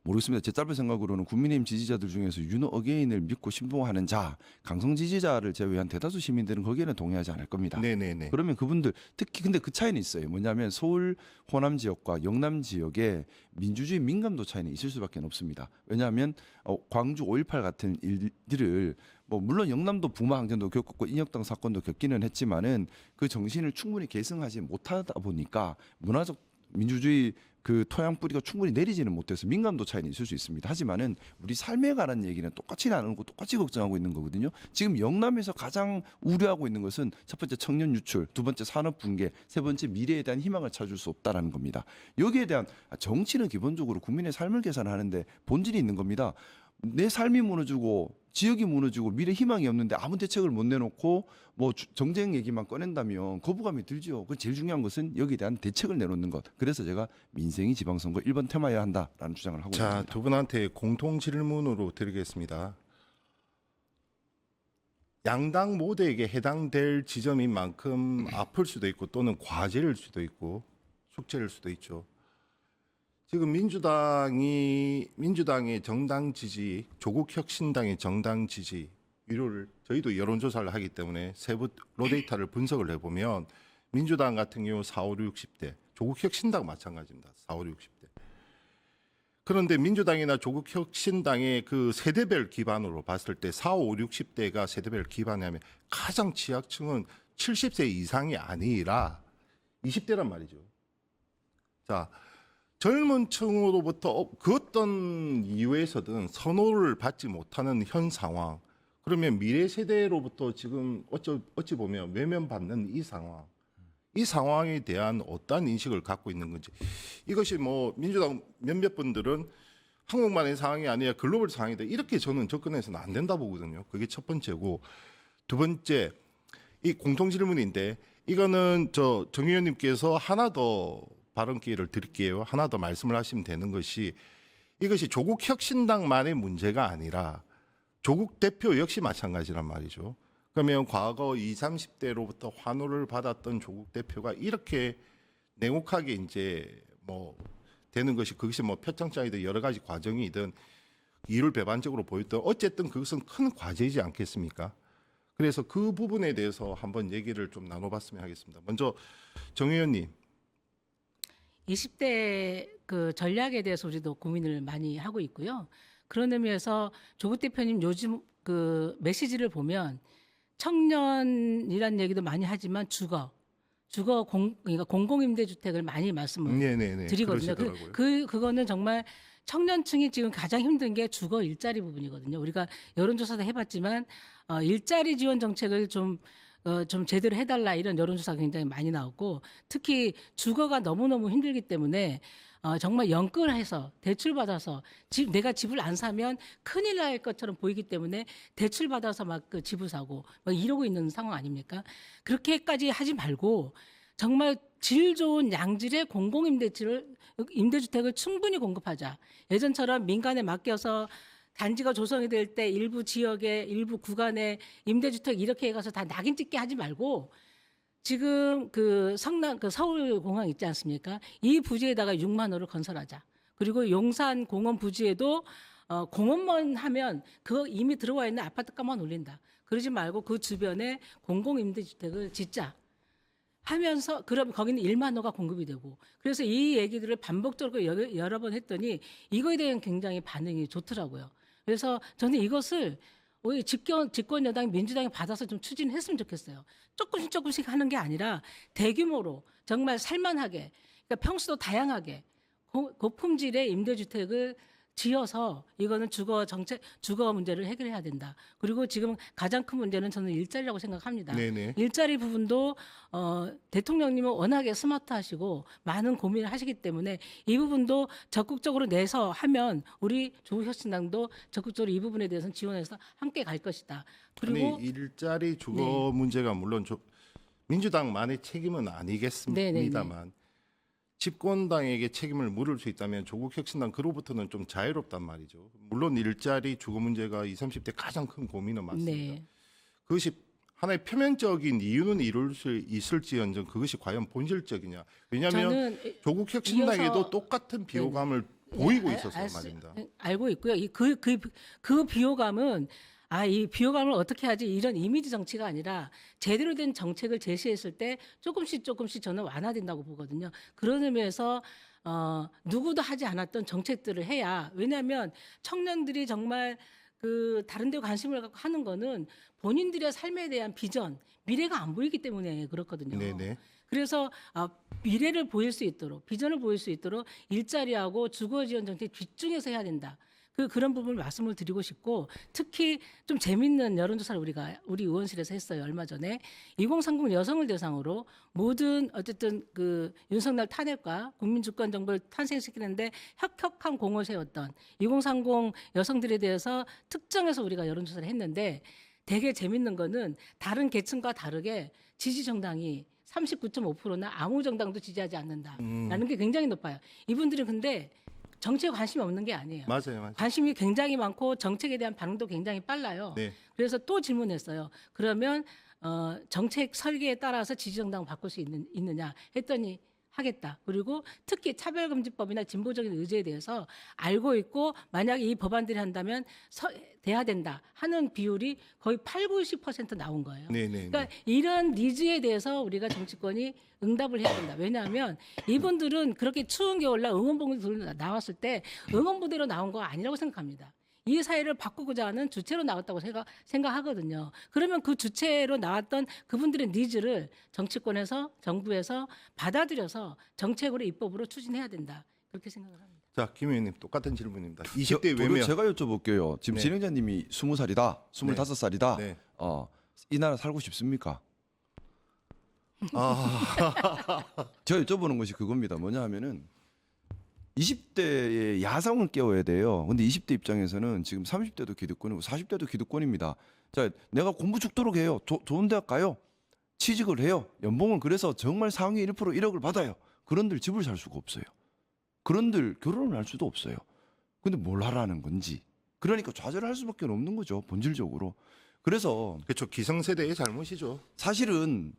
모르겠습니다. 제 짧은 생각으로는 국민의힘 지지자들 중에서 윤 어게인을 믿고 신봉하는 자, 강성 지지자를 제외한 대다수 시민들은 거기에는 동의하지 않을 겁니다. 네네네. 그러면 그분들 특히 근데 그 차이는 있어요. 뭐냐면 서울 호남 지역과 영남 지역의 민주주의 민감도 차이는 있을 수밖에 없습니다. 왜냐하면 광주 5.18 같은 일들을 뭐 물론 영남도 부마 항전도 겪었고 인혁당 사건도 겪기는 했지만은 그 정신을 충분히 계승하지 못하다 보니까 문화적 민주주의 그 토양 뿌리가 충분히 내리지는 못해서 민감도 차이는 있을 수 있습니다. 하지만은 우리 삶에 관한 얘기는 똑같이 나누고 똑같이 걱정하고 있는 거거든요. 지금 영남에서 가장 우려하고 있는 것은 첫 번째 청년 유출, 두 번째 산업 붕괴, 세 번째 미래에 대한 희망을 찾을 수 없다라는 겁니다. 여기에 대한 정치는 기본적으로 국민의 삶을 개선하는데 본질이 있는 겁니다. 내 삶이 무너지고 지역이 무너지고 미래 희망이 없는데 아무 대책을 못 내놓고 뭐 정쟁 얘기만 꺼낸다면 거부감이 들죠. 그 제일 중요한 것은 여기에 대한 대책을 내놓는 것. 그래서 제가 민생이 지방선거 1번 테마여야 한다라는 주장을 하고 자, 있습니다. 두 분한테 공통 질문으로 드리겠습니다. 양당 모두에게 해당될 지점인 만큼 아플 수도 있고 또는 과제일 수도 있고 숙제일 수도 있죠. 지금 민주당의 정당 지지, 조국혁신당의 정당 지지 위로를 저희도 여론조사를 하기 때문에 세부 로데이터를 분석을 해보면 민주당 같은 경우 4, 5, 60대, 조국혁신당 마찬가지입니다. 4, 5, 60대. 그런데 민주당이나 조국혁신당의 그 세대별 기반으로 봤을 때 4, 5, 60대가 세대별 기반이라면 가장 취약층은 70세 이상이 아니라 20대란 말이죠. 자, 젊은 층으로부터 그 어떤 이유에서든 선호를 받지 못하는 현 상황. 그러면 미래 세대로부터 지금 어찌 보면 외면받는 이 상황. 이 상황에 대한 어떠한 인식을 갖고 있는 건지. 이것이 뭐 민주당 몇몇 분들은 한국만의 상황이 아니라 글로벌 상황이다. 이렇게 저는 접근해서는 안 된다 보거든요. 그게 첫 번째고. 두 번째, 이 공통 질문인데 이거는 정 의원님께서 하나 더 발언 기회를 드릴게요. 하나 더 말씀을 하시면 되는 것이 이것이 조국 혁신당만의 문제가 아니라 조국 대표 역시 마찬가지란 말이죠. 그러면 과거 20, 30대로부터 환호를 받았던 조국 대표가 이렇게 냉혹하게 이제 뭐 되는 것이 그것이 뭐 표창장이든 여러 가지 과정이든 이율 배반적으로 보였던 어쨌든 그것은 큰 과제이지 않겠습니까? 그래서 그 부분에 대해서 한번 얘기를 좀 나눠봤으면 하겠습니다. 먼저 정 의원님. 20대 그 전략에 대해서 우리도 고민을 많이 하고 있고요. 그런 의미에서 조국 대표님 요즘 그 메시지를 보면 청년이란 얘기도 많이 하지만 그러니까 공공임대주택을 많이 말씀을 네네네. 드리거든요. 그러시더라고요. 그거는 정말 청년층이 지금 가장 힘든 게 주거 일자리 부분이거든요. 우리가 여론조사도 해봤지만 일자리 지원 정책을 좀 제대로 해달라 이런 여론조사가 굉장히 많이 나오고 특히 주거가 너무너무 힘들기 때문에 정말 연끌해서 대출받아서 내가 집을 안 사면 큰일 날 것처럼 보이기 때문에 대출받아서 막 그 집을 사고 막 이러고 있는 상황 아닙니까? 그렇게까지 하지 말고 정말 질 좋은 양질의 임대주택을 충분히 공급하자. 예전처럼 민간에 맡겨서 단지가 조성이 될 때 일부 지역에 일부 구간에 임대주택 이렇게 해가서 다 낙인 찍게 하지 말고 지금 그 서울공항 있지 않습니까? 이 부지에다가 6만 호를 건설하자. 그리고 용산 공원 부지에도 공원만 하면 그 이미 들어와 있는 아파트값만 올린다. 그러지 말고 그 주변에 공공임대주택을 짓자. 하면서 그럼 거기는 1만 호가 공급이 되고 그래서 이 얘기들을 반복적으로 여러 번 했더니 이거에 대한 굉장히 반응이 좋더라고요. 그래서 저는 이것을 우리 집권 여당 민주당이 받아서 좀 추진했으면 좋겠어요. 조금씩 하는 게 아니라 대규모로 정말 살만하게 그러니까 평수도 다양하게 고품질의 임대주택을 지어서 이거는 주거 문제를 해결해야 된다. 그리고 지금 가장 큰 문제는 저는 일자리라고 생각합니다. 네네. 일자리 부분도 대통령님은 워낙에 스마트하시고 많은 고민을 하시기 때문에 이 부분도 적극적으로 내서 하면 우리 조국혁신당도 적극적으로 이 부분에 대해서는 지원해서 함께 갈 것이다. 그리고 아니, 일자리 주거 문제가 물론 민주당만의 책임은 아니겠습니다만 집권당에게 책임을 물을 수 있다면 조국혁신당 그로부터는 좀 자유롭단 말이죠. 물론 일자리 주거 문제가 20, 30대 가장 큰 고민은 맞습니다. 네. 그것이 하나의 표면적인 이유는 이룰 수 있을지언정 그것이 과연 본질적이냐. 왜냐하면 저는 조국혁신당에도 이어서- 똑같은 비호감을 보이고 네, 있어서 말입니다. 알고 있고요. 그 비호감은 이 비호감을 어떻게 하지 이런 이미지 정치가 아니라 제대로 된 정책을 제시했을 때 조금씩 저는 완화된다고 보거든요. 그런 의미에서 누구도 하지 않았던 정책들을 해야 왜냐하면 청년들이 정말 그 다른 데 관심을 갖고 하는 거는 본인들의 삶에 대한 비전, 미래가 안 보이기 때문에 그렇거든요. 네네. 그래서 미래를 보일 수 있도록 비전을 보일 수 있도록 일자리하고 주거 지원 정책 집중해서 해야 된다. 그런 부분을 말씀을 드리고 싶고 특히 좀 재밌는 여론조사를 우리 의원실에서 했어요. 얼마 전에 2030 여성을 대상으로 모든 어쨌든 그 윤석열 탄핵과 국민주권 정부를 탄생시키는데 혁혁한 공을 세웠던 2030 여성들에 대해서 특정해서 우리가 여론조사를 했는데 되게 재밌는 거는 다른 계층과 다르게 지지 정당이 39.5%나 아무 정당도 지지하지 않는다라는 게 굉장히 높아요. 이분들은 근데 정치에 관심이 없는 게 아니에요. 맞아요. 관심이 굉장히 많고 정책에 대한 반응도 굉장히 빨라요. 네. 그래서 또 질문했어요. 그러면 정책 설계에 따라서 지지정당을 바꿀 수 있느냐 했더니 하겠다. 그리고 특히 차별금지법이나 진보적인 의제에 대해서 알고 있고 만약에 이 법안들이 한다면 돼야 된다 하는 비율이 거의 80% 나온 거예요. 네네. 그러니까 이런 니즈에 대해서 우리가 정치권이 응답을 해야 된다. 왜냐하면 이분들은 그렇게 추운 겨울날 응원봉들 나왔을 때 응원부대로 나온 거 아니라고 생각합니다. 이 사회를 바꾸고자 하는 주체로 나왔다고 생각하거든요. 그러면 그 주체로 나왔던 그분들의 니즈를 정치권에서 정부에서 받아들여서 정책으로 입법으로 추진해야 된다. 그렇게 생각을 합니다. 자, 김 의원님 똑같은 질문입니다. 20대 저도 외면. 제가 여쭤볼게요. 지금 네. 진행자님이 20살이다, 25살이다. 네. 이 나라 살고 싶습니까? 아, 제가 여쭤보는 것이 그겁니다. 뭐냐 하면은 20대의 야성을 깨워야 돼요. 근데 20대 입장에서는 지금 30대도 기득권이고 40대도 기득권입니다. 자, 내가 공부 죽도록 해요. 좋은 대학 가요. 취직을 해요. 연봉은 그래서 정말 상위 1% 1억을 받아요. 그런들 집을 살 수가 없어요. 그런들 결혼을 할 수도 없어요. 근데 뭘 하라는 건지. 그러니까 좌절을 할 수밖에 없는 거죠. 본질적으로. 그래서 그렇죠. 기성세대의 잘못이죠. 사실은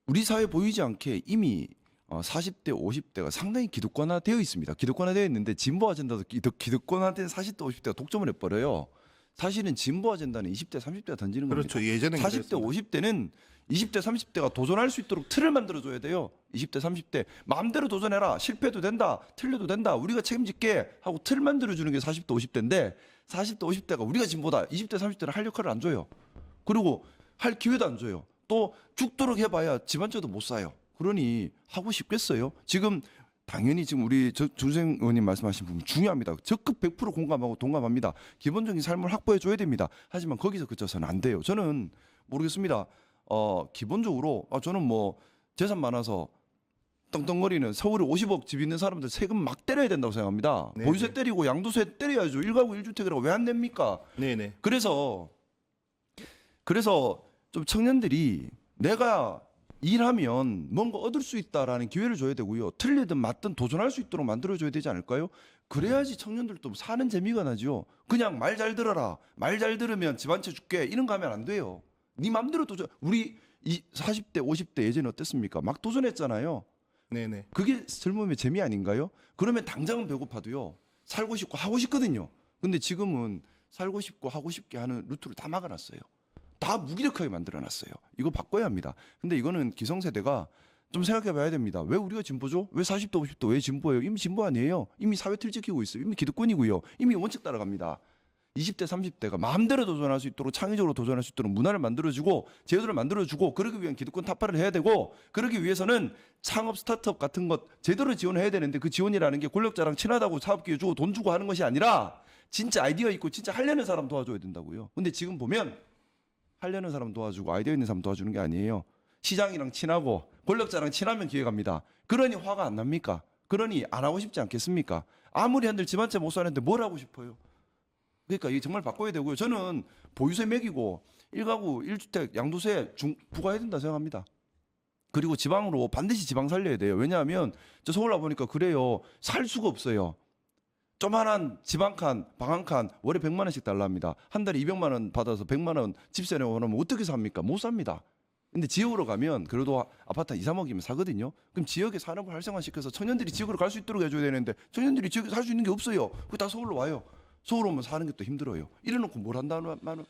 우리 사회에 보이지 않게 이미 40대, 50대가 상당히 기득권화되어 있습니다. 기득권화되어 있는데 진보 아젠다도 기득권화된 40대, 50대가 독점을 해버려요. 사실은 진보 아젠다는 20대, 30대가 던지는 겁니다. 그렇죠. 예전에 40대, 50대는 20대, 30대가 도전할 수 있도록 틀을 만들어줘야 돼요. 20대, 30대 마음대로 도전해라. 실패해도 된다. 틀려도 된다. 우리가 책임질게 하고 틀 만들어주는 게 40대, 50대인데 40대, 50대가 우리가 진보다. 20대, 30대는 할 역할을 안 줘요. 그리고 할 기회도 안 줘요. 또 죽도록 해봐야 집안째도 못 사요. 그러니 하고 싶겠어요? 지금 당연히 지금 우리 중생 의원님 말씀하신 부분 중요합니다. 적극 100% 공감하고 동감합니다. 기본적인 삶을 확보해 줘야 됩니다. 하지만 거기서 그쳐서는 안 돼요. 저는 모르겠습니다. 기본적으로 저는 뭐 재산 많아서 떵떵거리는 서울에 50억 집 있는 사람들 세금 막 때려야 된다고 생각합니다. 네네. 보유세 때리고 양도세 때려야죠. 1가구 1주택이라고 왜 안 냅니까? 네네. 그래서 좀 청년들이 내가 일하면 뭔가 얻을 수 있다라는 기회를 줘야 되고요. 틀리든 맞든 도전할 수 있도록 만들어줘야 되지 않을까요? 그래야지 청년들도 사는 재미가 나죠. 그냥 말 잘 들어라. 말 잘 들으면 집 한 채 줄게. 이런 거 하면 안 돼요. 네 맘대로 도전. 우리 40대, 50대 예전에 어땠습니까? 막 도전했잖아요. 네네. 그게 젊음의 재미 아닌가요? 그러면 당장은 배고파도요. 살고 싶고 하고 싶거든요. 근데 지금은 살고 싶고 하고 싶게 하는 루트를 다 막아놨어요. 다 무기력하게 만들어놨어요. 이거 바꿔야 합니다. 근데 이거는 기성세대가 좀 생각해봐야 됩니다. 왜 우리가 진보죠? 왜 40대, 50대 왜 진보예요? 이미 진보 아니에요. 이미 사회 틀 지키고 있어요. 이미 기득권이고요. 이미 원칙 따라갑니다. 20대, 30대가 마음대로 도전할 수 있도록 창의적으로 도전할 수 있도록 문화를 만들어주고 제도를 만들어주고 그러기 위한 기득권 타파를 해야 되고 그러기 위해서는 창업 스타트업 같은 것 제대로 지원해야 되는데 그 지원이라는 게 권력자랑 친하다고 사업기회 주고 돈 주고 하는 것이 아니라 진짜 아이디어 있고 진짜 하려는 사람 도와줘야 된다고요. 근데 지금 보면 하려는 사람 도와주고 아이디어 있는 사람 도와주는 게 아니에요. 시장이랑 친하고 권력자랑 친하면 기회 갑니다. 그러니 화가 안 납니까? 그러니 안 하고 싶지 않겠습니까? 아무리 한들 집 한 채 못 사는데 뭘 하고 싶어요? 그러니까 이게 정말 바꿔야 되고요. 저는 보유세 매기고 1가구 1주택 양도세 부과해야 된다 생각합니다. 그리고 지방으로 반드시 지방 살려야 돼요. 왜냐하면 저 서울 와 보니까 그래요. 살 수가 없어요. 조만한 집 한 칸, 방 한 칸 월에 100만 원씩 달랍니다. 한 달에 200만 원 받아서 100만 원 집세 내고 그러면 어떻게 삽니까? 못 삽니다. 근데 지역으로 가면 그래도 아파트 2, 3억이면 사거든요. 그럼 지역에 산업을 활성화시켜서 청년들이 지역으로 갈 수 있도록 해줘야 되는데 청년들이 지역에 살 수 있는 게 없어요. 그거 다 서울로 와요. 서울 오면 사는 게 또 힘들어요. 이래놓고 뭘 한다는 말은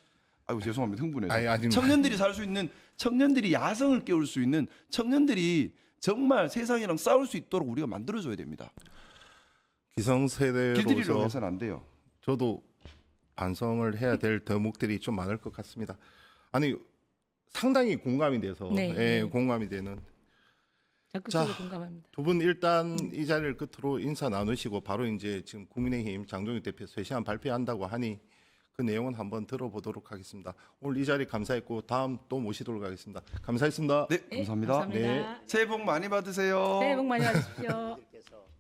아이고 죄송합니다. 흥분해서. 아닙니다. 청년들이 살 수 있는 청년들이 야성을 깨울 수 있는 청년들이 정말 세상이랑 싸울 수 있도록 우리가 만들어줘야 됩니다. 길들이려고 기성세대로서 해서는 안 돼요. 저도 반성을 해야 될 대목들이 좀 많을 것 같습니다. 아니 상당히 공감이 돼서 네, 예, 네. 공감이 되는 적극적으로 자, 공감합니다. 두 분 일단 이 자리를 끝으로 인사 나누시고 바로 이제 지금 국민의힘 장동혁 대표 쇄신안 발표한다고 하니 그 내용은 한번 들어보도록 하겠습니다. 오늘 이 자리 감사했고 다음 또 모시도록 하겠습니다. 감사했습니다. 네, 감사합니다. 감사합니다. 새해 복 많이 받으세요. 새해 복 많이 받으십시오.